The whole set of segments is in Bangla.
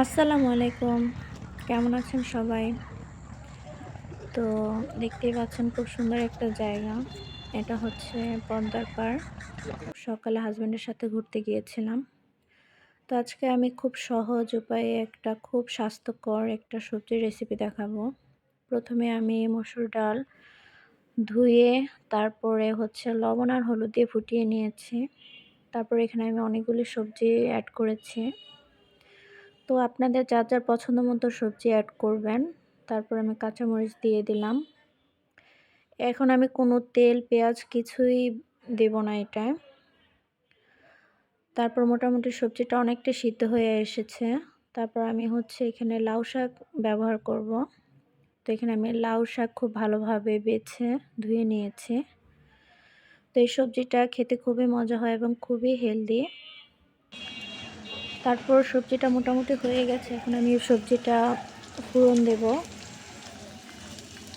আসসালামু আলাইকুম। কেমন আছেন সবাই? তো দেখতেই পাচ্ছেন খুব সুন্দর একটা জায়গা। এটা হচ্ছে পদ্মার পাড়। সকালে হাসব্যান্ডের সাথে ঘুরতে গিয়েছিলাম। তো আজকে আমি খুব সহজ উপায়ে একটা খুব স্বাস্থ্যকর একটা সবজির রেসিপি দেখাবো। ১ম এ আমি মসুর ডাল ধুয়ে তারপরে হচ্ছে লবণ আর হলুদ দিয়ে ফুটিয়ে নিয়েছি। তারপরে এখানে আমি অনেকগুলি সবজি এড করেছি। তো আপনাদের যার, যার পছন্দ মতো সবজি এড করবেন। তারপর আমি কাঁচামরিচ দিয়ে দিলাম। এখন আমি কোনো তেল, পেঁয়াজ কিছুই দেব না এটায়। তারপর মোটামুটি সবজিটা অনেকটা সিদ্ধ হয়ে এসেছে। তারপর আমি হচ্ছে এখানে লাউ শাক ব্যবহার করব। তো এখানে আমি লাউ শাক খুব ভালোভাবে বেছে ধুয়ে নিয়েছি। তো এই সবজিটা খেতে খুবই মজা হয় এবং খুবই হেলদি। তারপর সবজিটা মোটামুটি হয়ে গেছে। এখন আমি সবজিটা ফোড়ন দেব।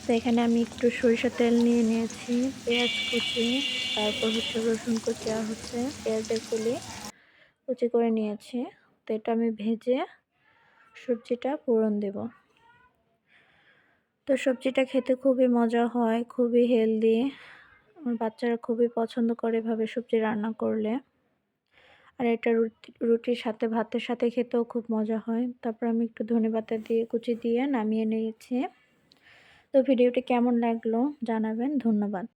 তো এখানে আমি একটু সরিষার তেল নিয়ে নিয়েছি, পেঁয়াজ কুচি, তারপর হচ্ছে রসুন কুচি আর হচ্ছে পেঁয়াজের কলি কুচি করে নিয়েছি। তো এটা আমি ভেজে সবজিটা ফোড়ন দেব। তো সবজিটা খেতে খুবই মজা হয়, খুবই হেলদি। আমার বাচ্চারা খুবই পছন্দ করে এভাবে সবজি রান্না করলে। আর এটা রুটির সাথে ভাতের সাথে খেতেও খুব মজা হয়। তারপর আমি একটু ধনেপাতা দিয়ে কুচি দিয়ে নামিয়ে নিয়েছি। তো ভিডিওটি কেমন লাগলো জানাবেন। ধন্যবাদ।